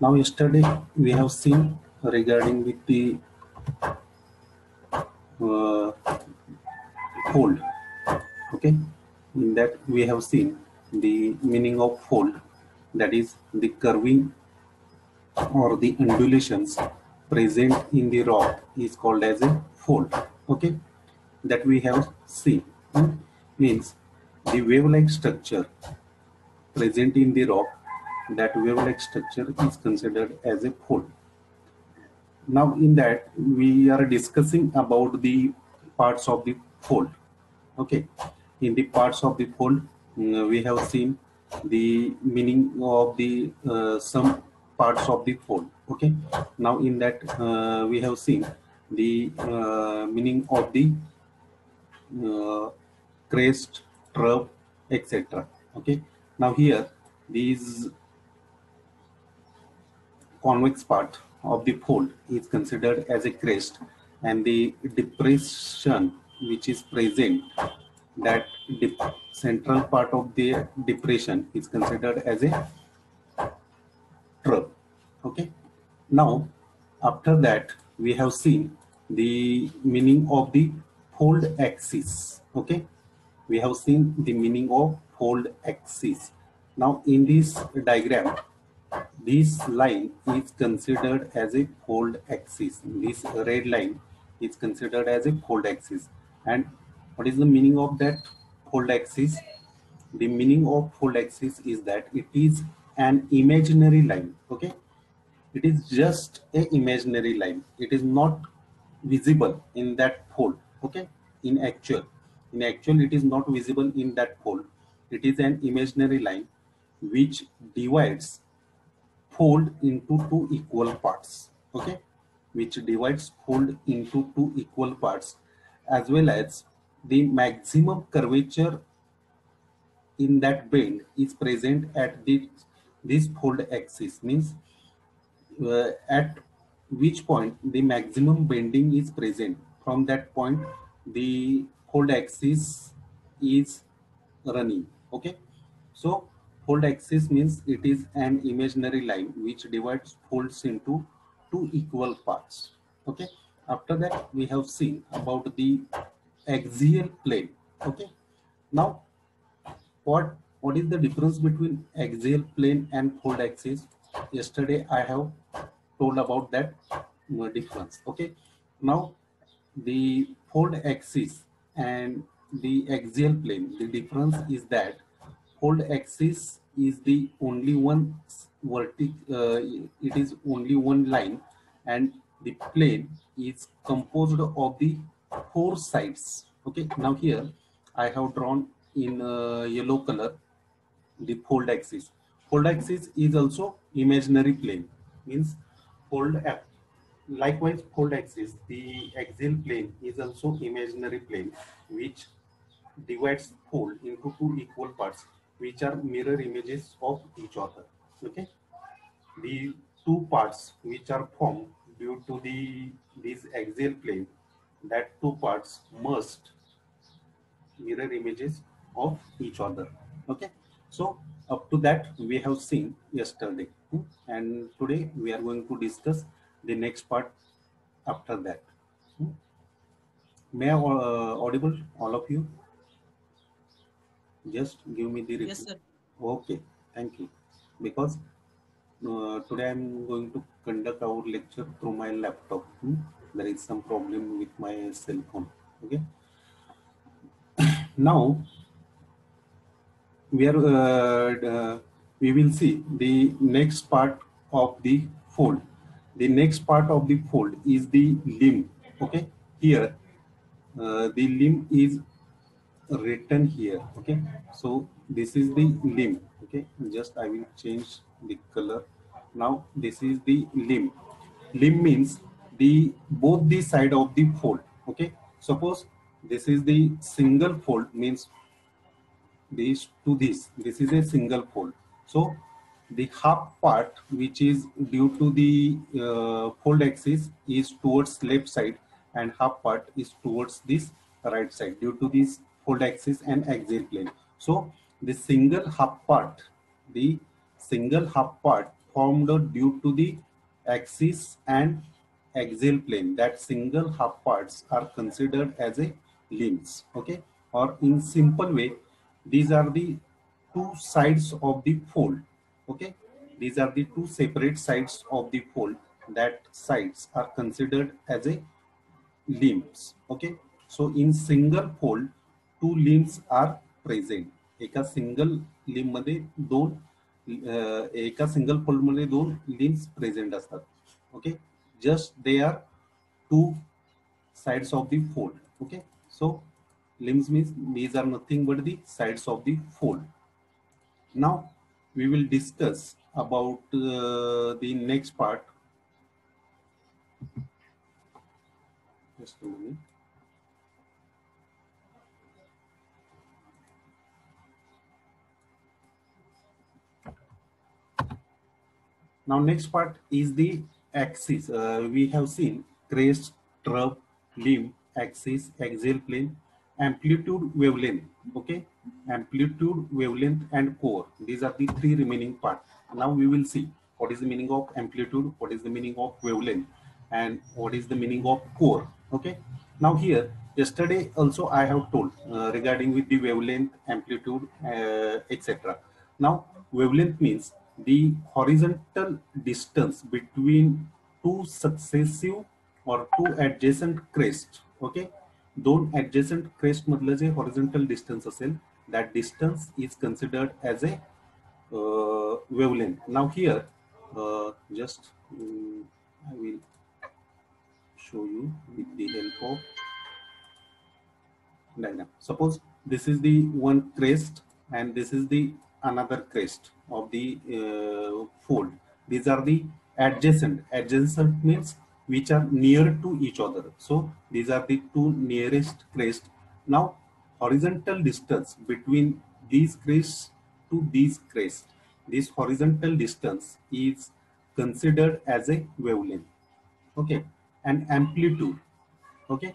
Now yesterday we have seen regarding with the uh, fold. Okay, in that we have seen the meaning of fold, that is the curving or the undulations present in the rock is called as a fold. Okay, that we have seen. Means the wave-like structure present in the rock, that wave-like structure is considered as a fold. Now in that we are discussing about the parts of the fold. Okay, in the parts of the fold, we have seen the meaning of the some parts of the fold. Okay, now in that we have seen the meaning of the uh, crest, trub, etc. Okay, now here these convex part of the fold is considered as a crest, and the depression which is present, that central part of the depression is considered as a trub. Okay, now after that we have seen the meaning of the fold axis. Okay, we have seen the meaning of fold axis. Now in this diagram, this line is considered as a fold axis. This red line is considered as a fold axis. And what is the meaning of that fold axis? The meaning of fold axis is that it is an imaginary line. Okay, it is just a imaginary line. It is not visible in that fold. Okay, in actual it is not visible in that fold. It is an imaginary line which divides fold into two equal parts. Okay, which divides fold into two equal parts, as well as the maximum curvature in that bend is present at this fold axis. Means at which point the maximum bending is present, from that point the fold axis is running. Okay, so fold axis means it is an imaginary line which divides folds into two equal parts. Okay, after that we have seen about the axial plane. Okay, now what is the difference between axial plane and fold axis? Yesterday I have told about that difference. Okay, now the fold axis and the axial plane, the difference is that fold axis is the only one it is only one line, and the plane is composed of the four sides. Okay, now here I have drawn in yellow color the fold axis. Fold axis is also imaginary plane. Means fold app. Likewise, fold axis, the axial plane is also imaginary plane which divides fold into two equal parts which are mirror images of each other. Okay, the two parts which are formed due to the this axial plane, that two parts must mirror images of each other. Okay, so up to that we have seen yesterday. And today we are going to discuss the next part after that. May I audible all of you? Just give me the Yes, reply. sir. Okay, thank you. Because today I'm going to conduct our lecture through my laptop. There is some problem with my cell phone. Okay, now we will see the next part of the fold. The next part of the fold is the limb. Okay, here the limb is written here. Okay, so this is the limb. Okay, just I will change the color. Now this is the limb. Limb means the both the side of the fold. Okay, suppose this is the single fold, means this is a single fold. So the half part which is due to the fold axis is towards left side, and half part is towards this right side due to this fold axis and axial plane. So the single half part formed due to the axis and axial plane. That single half parts are considered as a limbs. Okay, or in simple way, these are the two sides of the fold. Okay, these are the two separate sides of the fold. That sides are considered as a limbs. Okay, so in single fold two limbs are present. एका single limb मध्ये दोन एका single fold मध्ये दोन limbs present असतात. Okay, just they are two sides of the fold. Okay, so limbs means these are nothing but the sides of the fold. Now we will discuss about the next part. Just a minute. Now next part is the axis. We have seen crest, trough, limb, axis, axial plane, amplitude, wavelength. Okay, amplitude, wavelength, and core. These are the three remaining parts. Now we will see what is the meaning of amplitude, what is the meaning of wavelength, and what is the meaning of core. Okay. Now here, yesterday also I have told regarding with the wavelength, amplitude, etc. Now wavelength means the horizontal distance between two successive or two adjacent crests. Okay, दोन adjacent crest मधलं जे horizontal distance असेल, that distance is considered as a wavelength. Now here, just I will show you with the help of diagram. Suppose this is the one crest and this is the another crest of the fold. These are the adjacent. Adjacent means which are near to each other. So these are the two nearest crests. Now horizontal distance between these crests to these crests, this horizontal distance is considered as a wavelength. Okay, and amplitude. Okay,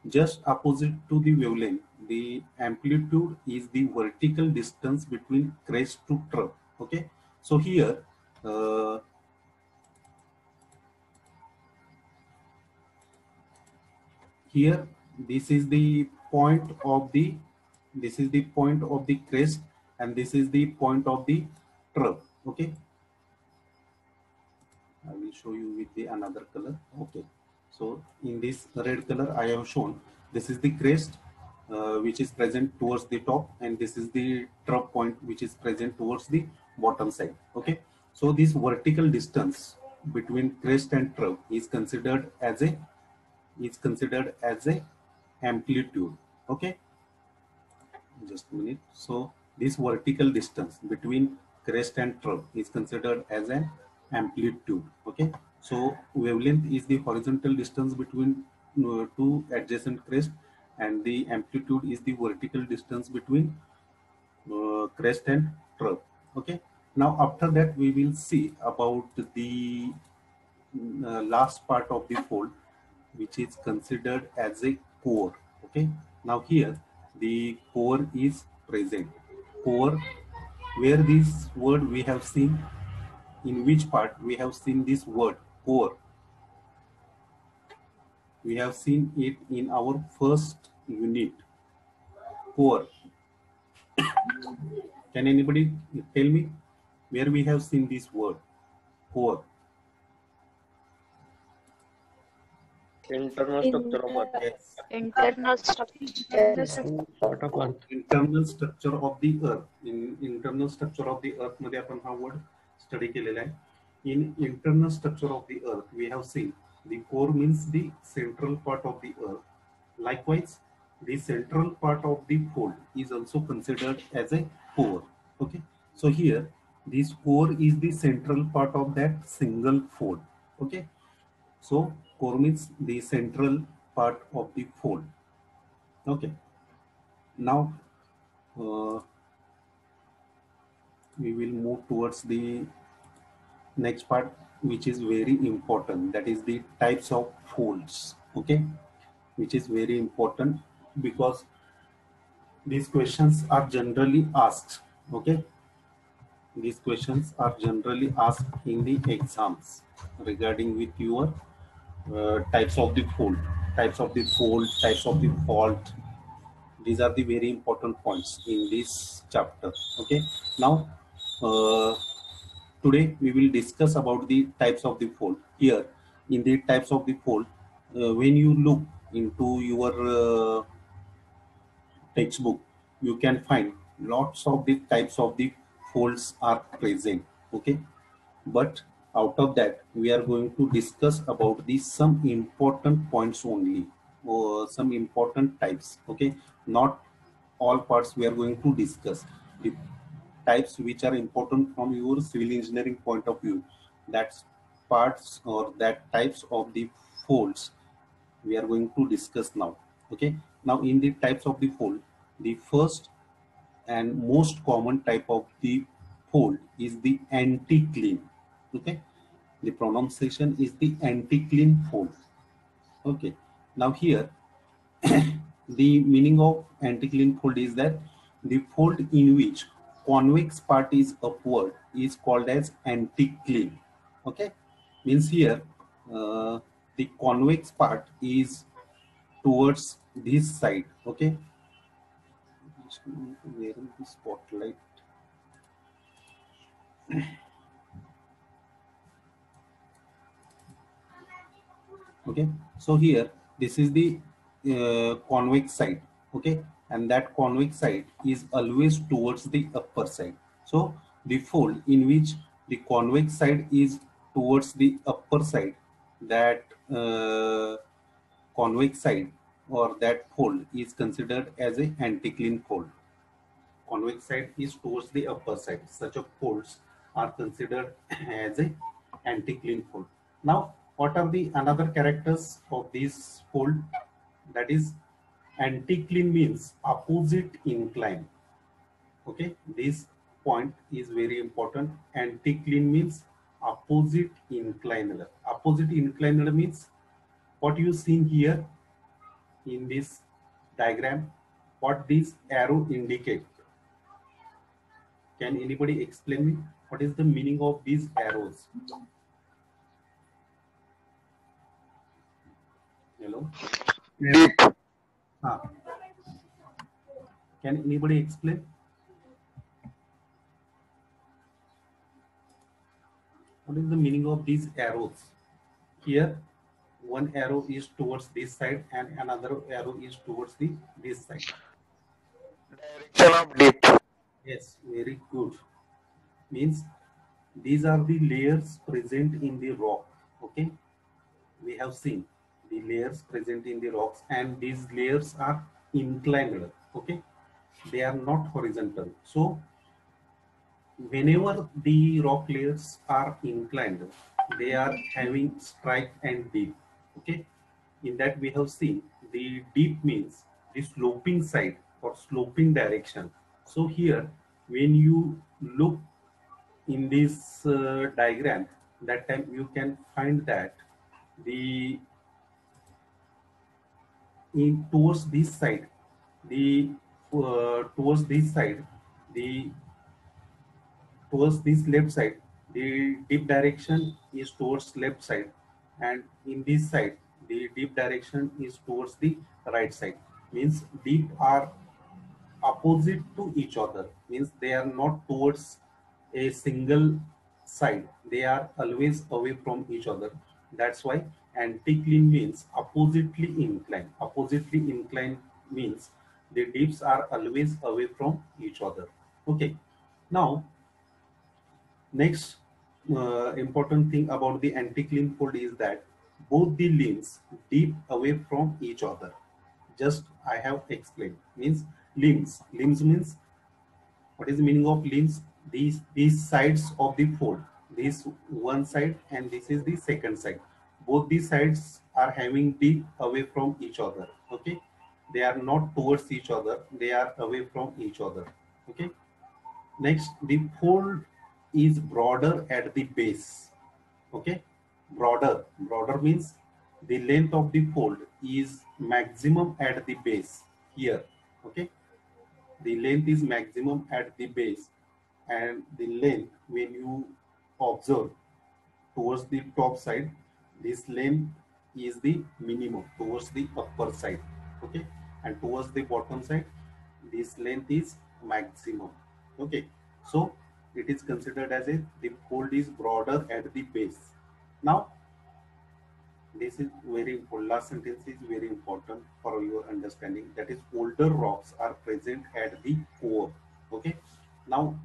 just opposite to the wavelength, the amplitude is the vertical distance between crest to trough. Okay, so here here this is the point of the crest and this is the point of the trough. Okay, I will show you with the another color. Okay, so in this red color I have shown this is the crest which is present towards the top, and this is the trough point which is present towards the bottom side. Okay, so this vertical distance between crest and trough is considered as a amplitude. Okay, just a minute. So this vertical distance between crest and trough is considered as an amplitude. Okay, so wavelength is the horizontal distance between two adjacent crests, and the amplitude is the vertical distance between crest and trough. Okay, now after that we will see about the last part of the fold, which is considered as a core. Okay, now here the core is present. Core, where this word we have seen, in which part we have seen this word core? We have seen it in our first unit, core. Can anybody tell me where we have seen this word core? Internal structure of Earth. Yes. Internal structure. Part of Earth. Internal structure of the earth. In internal structure of the earth मध्ये आपण हा word study केलेला आहे. In internal structure of the earth we have seen the core means the central part of the earth. Likewise, the central part of the fold is also considered as a core. Okay, so here this core is the central part of that single fold. Okay, so core means the central part of the fold. Okay, now we will move towards the next part, which is very important, that is the types of folds. Okay, which is very important because these questions are generally asked. Okay, These questions are generally asked in the exams regarding with your types of the fold, types of the fault. These are the very important points in this chapter. Okay. Now, uh, today we will discuss about the types of the fold. Here, in the types of the fold, when you look into your textbook, you can find lots of the types of the folds are present. Okay, but out of that we are going to discuss about the some important points only, or some important types. Okay, not all parts we are going to discuss. The types which are important from your civil engineering point of view, that's parts or that types of the folds we are going to discuss now. Okay, now in the types of the fold, the first and most common type of the fold is the anticline. Okay, the pronunciation is the anticline fold. Okay, now here the meaning of anticline fold is that the fold in which convex part is upward is called as anticline. Okay, means here the convex part is towards this side. Okay, where is the spotlight? Okay, so here this is the convex side. Okay, and that convex side is always towards the upper side. So the fold in which the convex side is towards the upper side, that convex side or that fold is considered as a anticline fold. Convex side is towards the upper side. Such of folds are considered as a anticline fold. Now, what are the another characters of this fold? That is, anticline means opposite incline. Okay, this point is very important. Anticline means opposite inclinal. Opposite inclinal means what you seen here in this diagram, what this arrow indicate. Can anybody explain me what is the meaning of these arrows? Hello? Deep. Ah, can anybody explain? What is the meaning of these arrows? Here, one arrow is towards this side and another arrow is towards this side. Direction of deep. Yes, very good. Means these are the layers present in the rock. Okay, we have seen the layers present in the rocks, and these layers are inclined. Okay, they are not horizontal. So whenever the rock layers are inclined, they are having strike and dip. Okay, in that we have seen the dip means the sloping side or sloping direction. So here, when you look in this diagram, that time you can find that the in towards this side, the towards this side, the towards this left side, the dip direction is towards left side, and in this side the dip direction is towards the right side. Means dip are opposite to each other, means they are not towards a single side, they are always away from each other. That's why anticline means oppositely inclined. Oppositely inclined means the dips are always away from each other. Okay, now next important thing about the anticline fold is that both the limbs dip away from each other. Just I have explained. Means limbs means, what is the meaning of limbs? These sides of the fold, this one side and this is the second side, both these sides are having dip away from each other. Okay, they are not towards each other, they are away from each other. Okay, next, the fold is broader at the base. Okay, broader means the length of the fold is maximum at the base here. Okay, the length is maximum at the base, and the length, when you observe towards the top side, this length is the minimum towards the upper side, okay, and towards the bottom side this length is maximum, okay. So it is considered as a, the fold is broader at the base. Now this is very important, last sentence is very important for your understanding, that is older rocks are present at the core, okay. Now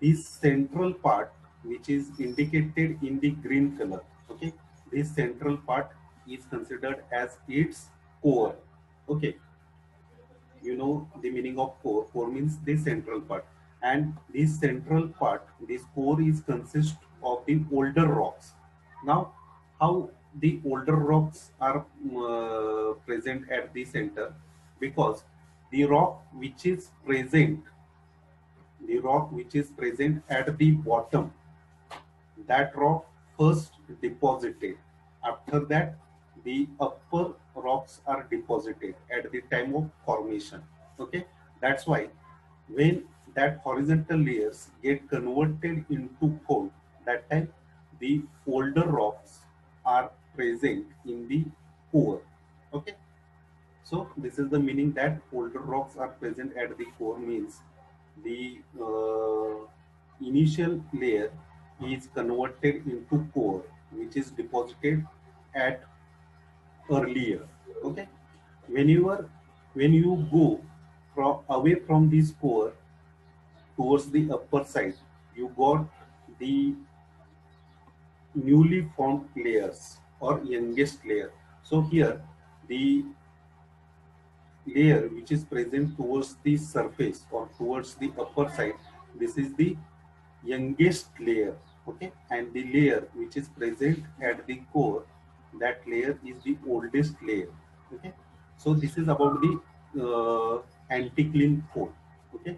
this central part which is indicated in the green color, okay, this central part is considered as its core, okay. You know the meaning of core. Core means the central part, and this central part, this core is consist of the older rocks. Now how the older rocks are present at the center? Because the rock which is present, the rock which is present at the bottom, that rock first deposited. After that, the upper rocks are deposited at the time of formation. Okay, that's why when that horizontal layers get converted into fold, that time the older rocks are present in the core. Okay, so this is the meaning that older rocks are present at the core, means the initial layer is converted into core, which is deposited at earlier. Okay, whenever when you go from away from this core towards the upper side, you got the newly formed layers or youngest layer. So here the layer which is present towards the surface or towards the upper side, this is the youngest layer, okay, and the layer which is present at the core, that layer is the oldest layer, okay. So this is about the anticline fold, okay.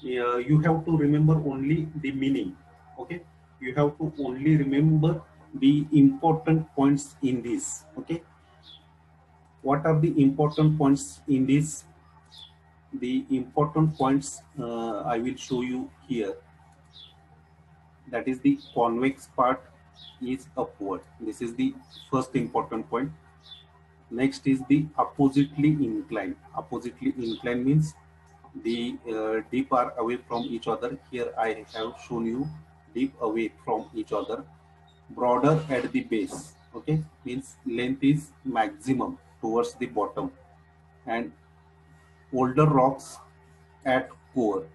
You have to remember only the meaning, okay. You have to only remember the important points in this, okay. What are the important points in this? The important points I will show you here. That is the convex part is upward. This is the first important point. Next is the oppositely inclined. Oppositely inclined means the deep are away from each other. Here I have shown you deep away from each other. Broader at the base, okay, means length is maximum towards the bottom, and older rocks at core.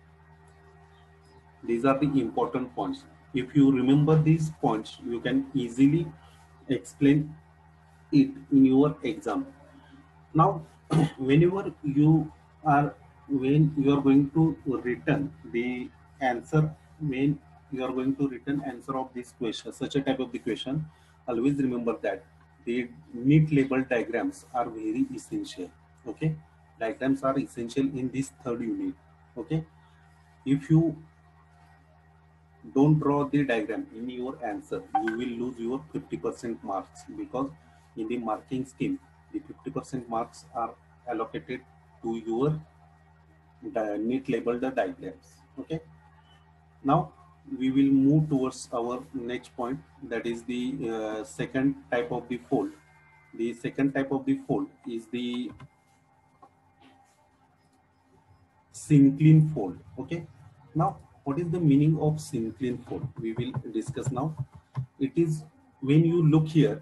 These are the important points. If you remember these points, you can easily explain it in your exam. Now, whenever you are, when you are going to return the answer, when you are going to return answer of this question, such a type of the question, always remember that the neat label diagrams are very essential. Okay, diagrams are essential in this third unit. Okay, if you don't draw the diagram in your answer, you will lose your 50% marks, because in the marking scheme the 50% marks are allocated to your neat labeled diagrams. Okay, now we will move towards our next point, that is the second type of the fold. The second type of the fold is the syncline fold. Okay, now what is the meaning of syncline fold? We will discuss now. It is, when you look here,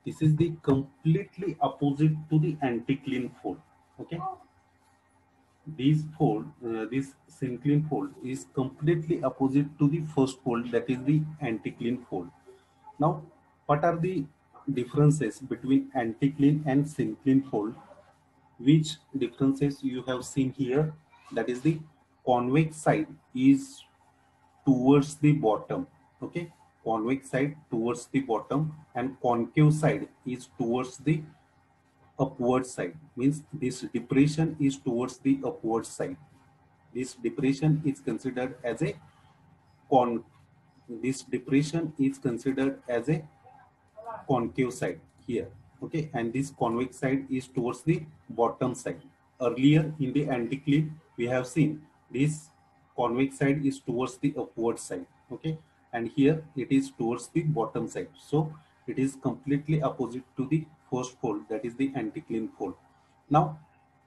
this is the completely opposite to the anticline fold. Okay, this syncline fold is completely opposite to the first fold, that is the anticline fold. Now what are the differences between anticline and syncline fold? Which differences you have seen here? That is the convex side is towards the bottom, okay, convex side towards the bottom, and concave side is towards the upward side, means this depression is towards the upward side. This depression is considered as a con this depression is considered as a concave side here, okay, and this convex side is towards the bottom side. Earlier in the anticline we have seen this convex side is towards the upward side, okay, and here it is towards the bottom side. So it is completely opposite to the first fold, that is the anticline fold. Now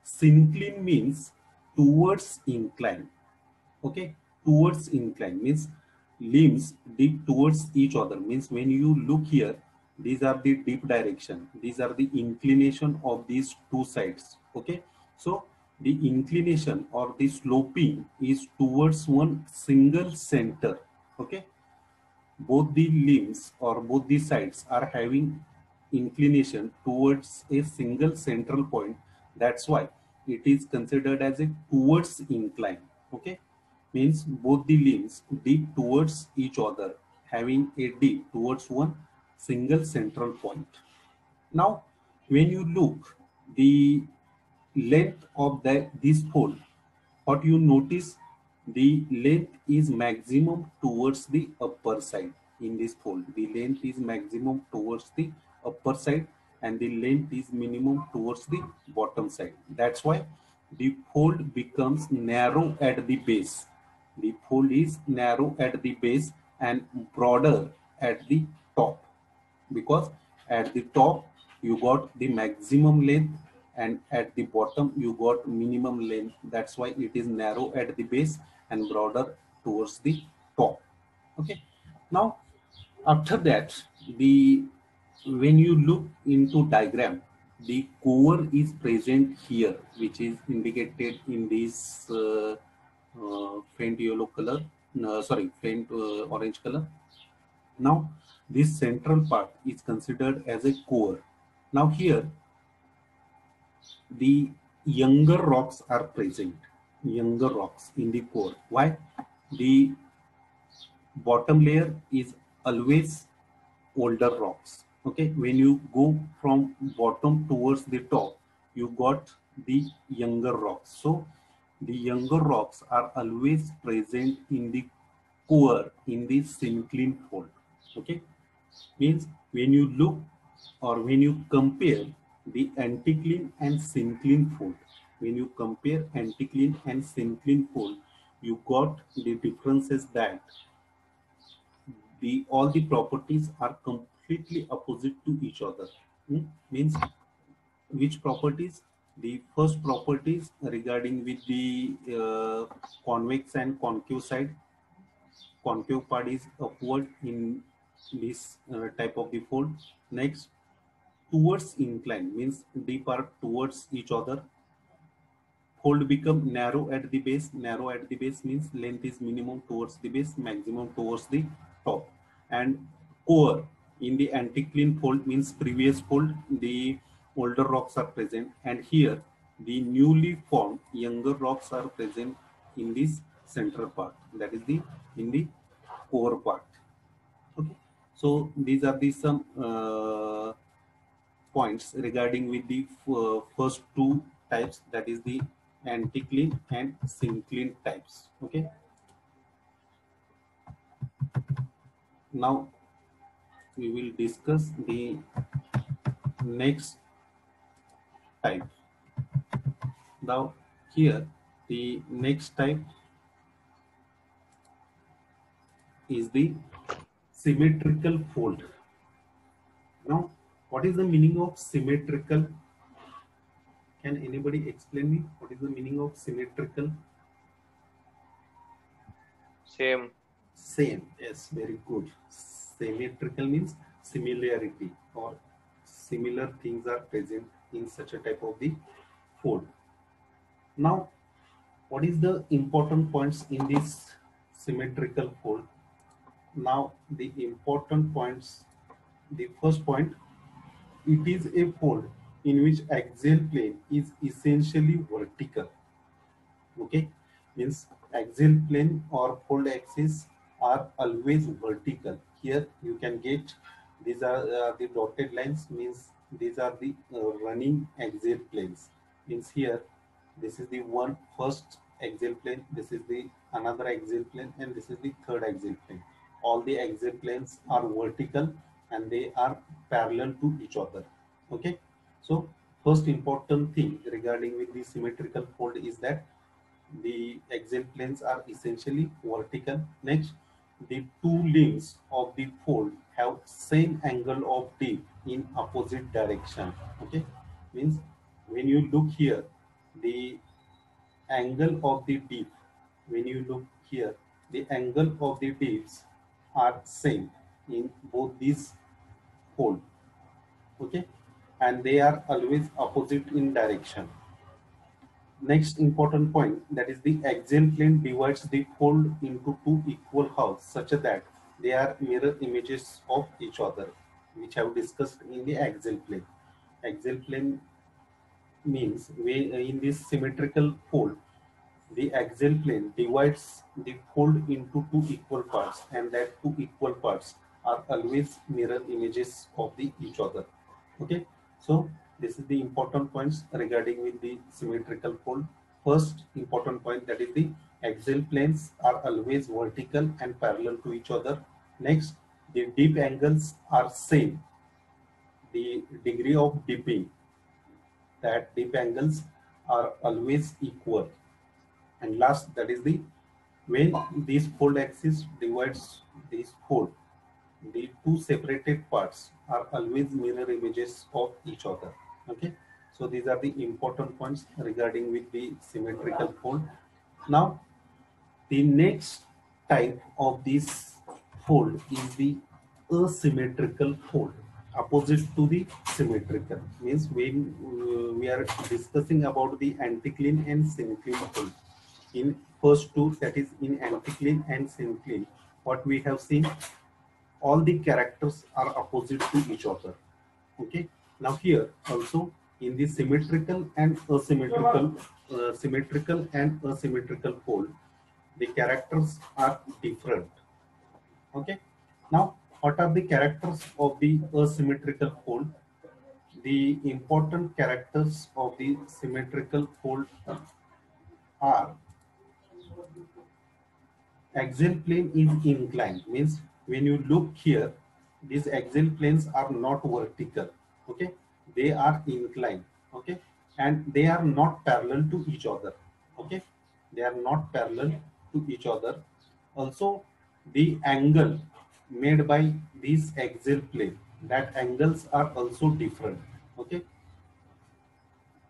syncline means towards incline, okay, towards incline means limbs dip towards each other, means when you look here, these are the dip direction, these are the inclination of these two sides, okay. So the inclination or the sloping is towards one single center, okay. Both the limbs or both the sides are having inclination towards a single central point. That's why it is considered as a towards incline, okay. Means both the limbs dip towards each other, having a dip towards one single central point. Now when you look the length of this fold, what you notice, the length is maximum towards the upper side. In this fold the length is maximum towards the upper side and the length is minimum towards the bottom side. That's why the fold becomes narrow at the base. The fold is narrow at the base and broader at the top, because at the top you got the maximum length and at the bottom you got minimum length. That's why it is narrow at the base and broader towards the top, okay. Now after that, the when you look into diagram, the core is present here, which is indicated in this faint yellow color, sorry, faint orange color. Now this central part is considered as a core. Now here the younger rocks are present, younger rocks in the core. Why? The bottom layer is always older rocks, okay. When you go from bottom towards the top, you got the younger rocks. So the younger rocks are always present in the core in the syncline fold, okay. Means when you look or when you compare the anticline and syncline fold, when you compare anticline and syncline fold, you got the differences that the all the properties are completely opposite to each other. Means which properties? The first properties regarding with the convex and concave side. Concave part is upward in this type of the fold. Next, towards incline means deep are towards each other. Fold become narrow at the base. Narrow at the base means length is minimum towards the base, maximum towards the top. And core in the anticline fold means previous fold, the older rocks are present, and here the newly formed younger rocks are present in this central part, that is the in the core part, okay. So these are the some points regarding with the first two types, that is the anticline and syncline types, okay. Now we will discuss the next type. Now here the next type is the symmetrical fold. Now what is the meaning of symmetrical? Can anybody explain me what is the meaning of symmetrical? Same. Same, yes, very good. Symmetrical means similarity or similar things are present in such a type of the fold. Now, what is the important points in this symmetrical fold? Now, the important points, the first point, it is a fold in which axial plane is essentially vertical, okay. Means axial plane or fold axis are always vertical. Here you can get these are the dotted lines, means these are the running axial planes. Means here this is the one first axial plane, this is the another axial plane, and this is the third axial plane. All the axial planes are vertical and they are parallel to each other, okay. So first important thing regarding with the symmetrical fold is that The axial planes are essentially vertical. Next, the two limbs of the fold have same angle of dip in opposite direction. Okay, means when you look here, the angle of the dip, when you look here, the angle of the dips are same in both these fold. Okay, and they are always opposite in direction. Next important point, that is the axial plane divides the fold into two equal halves such that they are mirror images of each other, which I have discussed in the axial plane. Axial plane means in this symmetrical fold, the axial plane divides the fold into two equal parts, and that two equal parts are always mirror images of the each other. Okay, so this is the important points regarding with the symmetrical fold. First important point, that is the axial planes are always vertical and parallel to each other. Next, the dip angles are same. The degree of dipping, that dip angles are always equal. And last, that is the when this fold axis divides this fold, the two separated parts are always mirror images of each other. Okay, so these are the important points regarding with the symmetrical fold. Now the next type of this fold is the asymmetrical fold, opposite to the symmetrical. Means when we are discussing about the anticline and syncline fold, in first two, that is in anticline and syncline, what we have seen, all the characters are opposite to each other. Okay, now here also in the symmetrical and asymmetrical, symmetrical and asymmetrical fold, the characters are different. Okay, now what are the characters of the asymmetrical fold? The important characters of the symmetrical fold are axial plane is inclined, means when you look here, these axial planes are not vertical. Okay, they are inclined. Okay, and they are not parallel to each other. Okay, they are not parallel to each other. Also, the angle made by these axial plane, that angles are also different. Okay,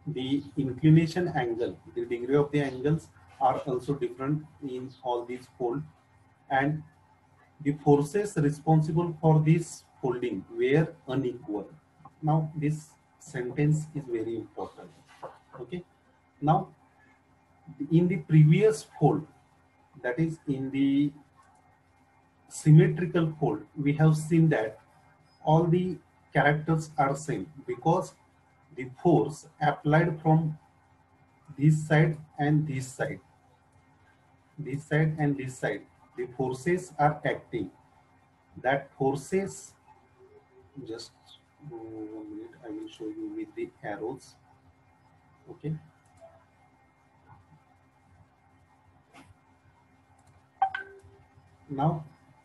the inclination angle, the degree of the angles are also different in all these fold, and the forces responsible for this folding were unequal. Now this sentence is very important. Okay, now in the previous fold, that is in the symmetrical fold, we have seen that all the characters are same because the force applied from this side and this side, this side and this side, the forces are acting. That forces, just 1 minute, I will show you with the arrows. Okay, now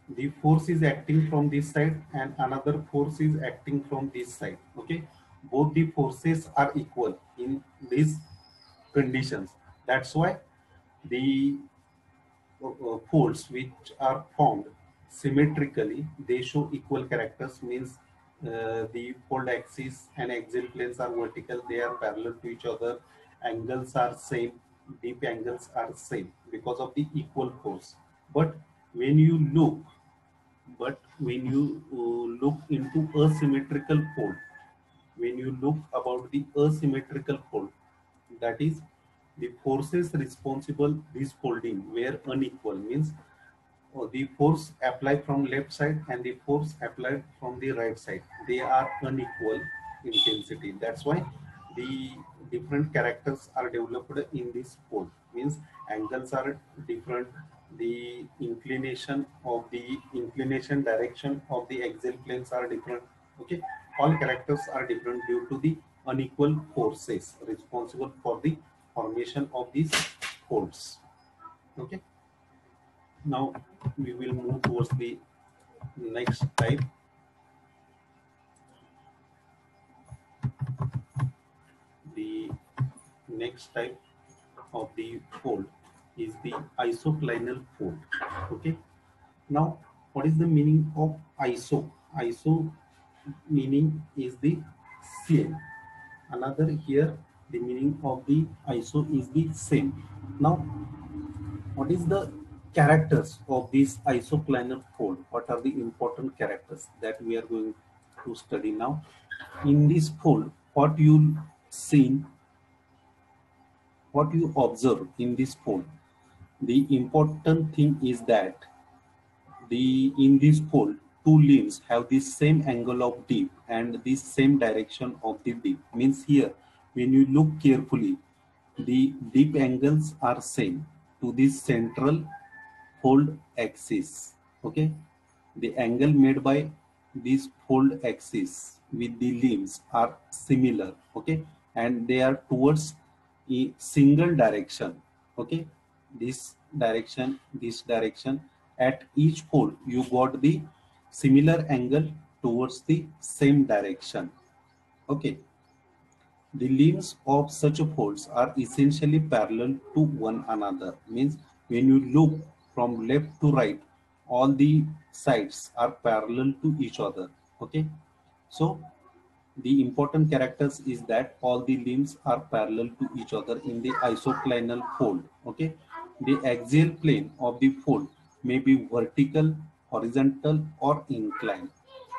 the force is acting from this side and another force is acting from this side. Okay, both the forces are equal in these conditions. That's why the folds which are formed symmetrically, they show equal characters. Means the fold axis and axial planes are vertical, they are parallel to each other, angles are same, deep angles are same because of the equal force. But when you look, look into asymmetrical fold, when you look about the asymmetrical fold, that is the forces responsible this folding were unequal. Means the force applied from left side and the force applied from the right side, they are unequal intensity. That's why the different characters are developed in this fold. Means angles are different, the inclination direction of the axial planes are different. Okay, all characters are different due to the unequal forces responsible for the formation of these folds. Okay, now we will move towards the next type. The next type of the fold is the isoclinal fold. Okay. Now, what is the meaning of iso? Iso meaning is the same. Another here, the meaning of the iso is the same. Now, what is the characters of this isoclinal fold? What are the important characters that we are going to study now? In this fold, what you see, what you observe in this fold, the important thing is that the in this fold, two limbs have the same angle of dip and the same direction of the dip. Means here, when you look carefully, the dip angles are same to the central fold axis. Okay, the angle made by this fold axis with the limbs are similar. Okay, and they are towards a single direction. Okay, this direction. At each fold, you got the similar angle towards the same direction. Okay, the limbs of such folds are essentially parallel to one another. Means when you look from left to right, all the sides are parallel to each other. Okay. So the important characters is that all the limbs are parallel to each other in the isoclinal fold. Okay. The axial plane of the fold may be vertical, horizontal, or inclined.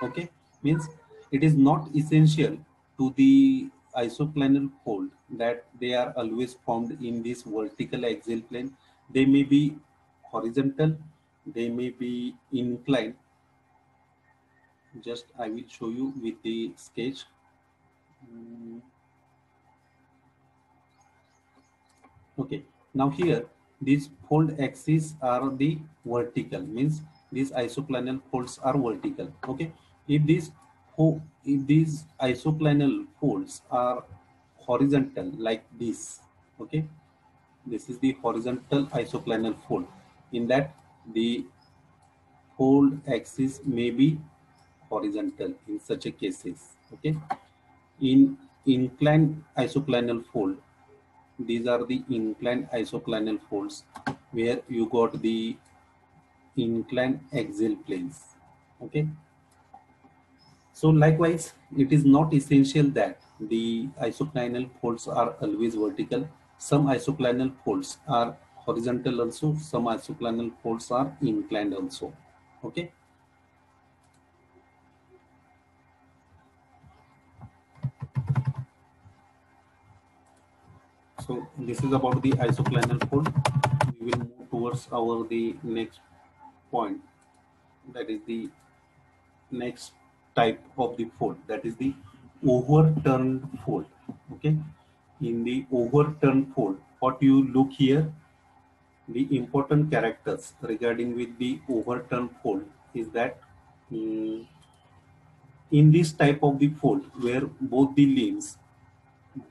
Okay. Means it is not essential to the isoclinal fold that they are always formed in this vertical axial plane. They may be horizontal, they may be inclined. Just I will show you with the sketch. Mm, okay, now here these fold axes are the vertical, means these isoclinal folds are vertical. Okay, if these isoclinal folds are horizontal like this, okay, this is the horizontal isoclinal fold. In that, the fold axis may be horizontal in such a cases. Okay, in inclined isoclinal fold, these are the inclined isoclinal folds where you got the inclined axial planes. Okay, so likewise, it is not essential that the isoclinal folds are always vertical. Some isoclinal folds are horizontal also, some isoclinal folds are inclined also. Okay, so this is about the isoclinal fold. We will move towards our the next point, that is the next type of the fold, that is the overturned fold. Okay, in the overturned fold, what you look here, the important characters regarding with the overturned fold is that mm, in this type of the fold where both the limbs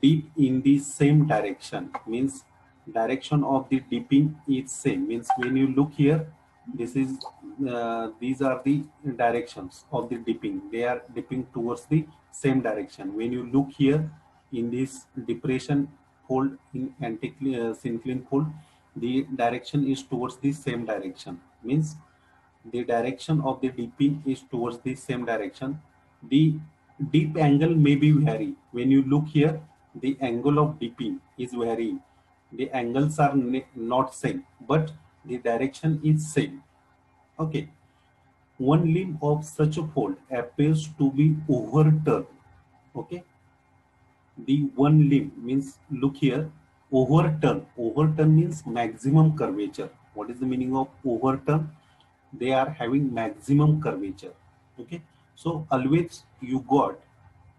dip in the same direction, means direction of the dipping is same. Means when you look here, this is these are the directions of the dipping, they are dipping towards the same direction. When you look here in this depression fold, in syncline fold, the direction is towards the same direction. Means the direction of the dipping is towards the same direction. The dip angle may be vary. When you look here, the angle of dipping is varying. The angles are not same, but the direction is same. Okay. One limb of such a fold appears to be overturned. Okay. The one limb means, look here, overturn. Overturn means maximum curvature. What is the meaning of overturn? They are having maximum curvature. Okay, so always you got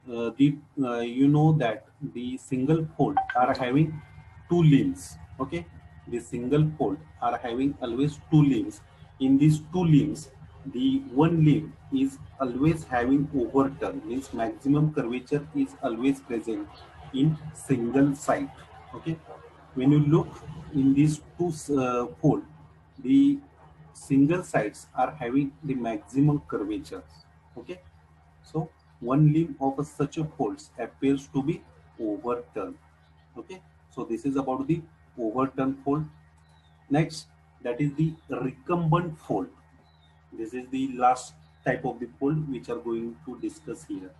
the you know that the single fold are having two limbs. Okay, the single fold are having always two limbs. In these two limbs, the one limb is always having overturn, means maximum curvature is always present in single side. Okay, when you look in these two fold, the single sides are having the maximum curvature. Okay, so one limb of such a folds appears to be overturned. Okay, so this is about the overturned fold. Next, that is the recumbent fold. This is the last type of the fold which are going to discuss here.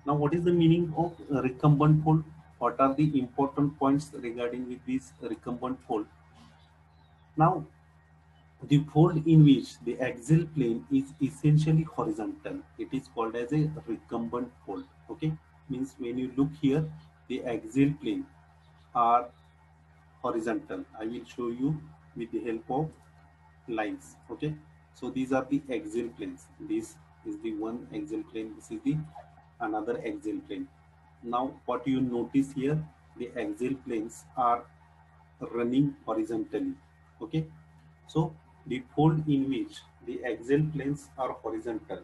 Now, what is the meaning of recumbent fold? What are the important points regarding with this recumbent fold? Now, the fold in which the axial plane is essentially horizontal, it is called as a recumbent fold. Okay, means when you look here, the axial plane are horizontal. I will show you with the help of lines. Okay, so these are the axial planes. This is the one axial plane, this is the another axial plane. Now what you notice here, the axial planes are running horizontally. Okay, so the fold in which the axial planes are horizontal,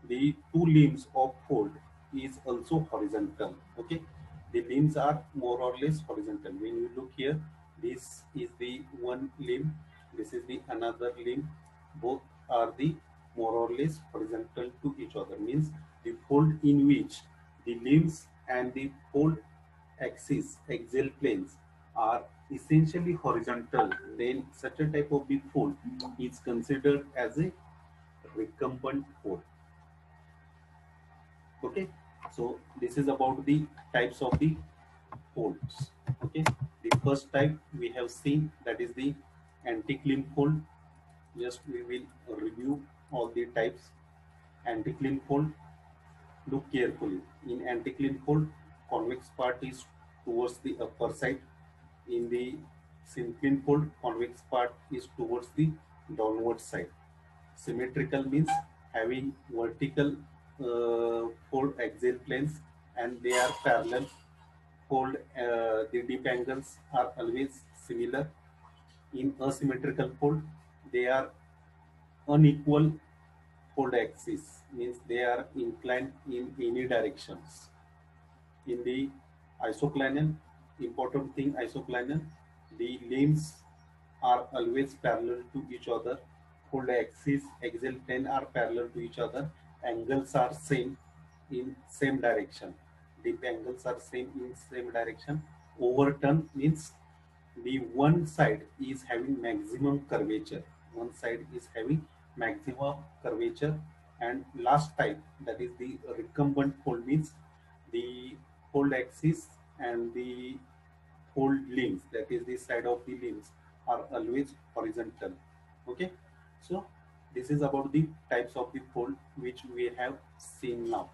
the two limbs of fold is also horizontal. Okay, the limbs are more or less horizontal. When you look here, this is the one limb, this is the another limb, both are the more or less horizontal to each other. Means the fold in which the limbs and the fold axis axial planes are essentially horizontal, then such a type of the fold is considered as a recumbent fold. Okay, so this is about the types of the folds. Okay, the first type we have seen, that is the anticline fold. Just we will review all the types. Anticline fold, look carefully. In anticline fold, convex part is towards the upper side. In the syncline fold, convex part is towards the downward side. Symmetrical means having vertical fold axial planes and they are parallel. Fold the dip angles are always similar. In asymmetrical fold, they are unequal fold axis, means they are inclined in any directions. In the isoclinal, important thing isoclinal, the limbs are always parallel to each other. Fold axis, axial plane are parallel to each other. Angles are same in same direction. Dip angles are same in same direction. Overturn means the one side is having maximum curvature. One side is having maximum curvature. And last type, that is the recumbent fold, means the fold axis and the fold limbs, that is the side of the limbs, are always horizontal. Okay, so this is about the types of the fold which we have seen now.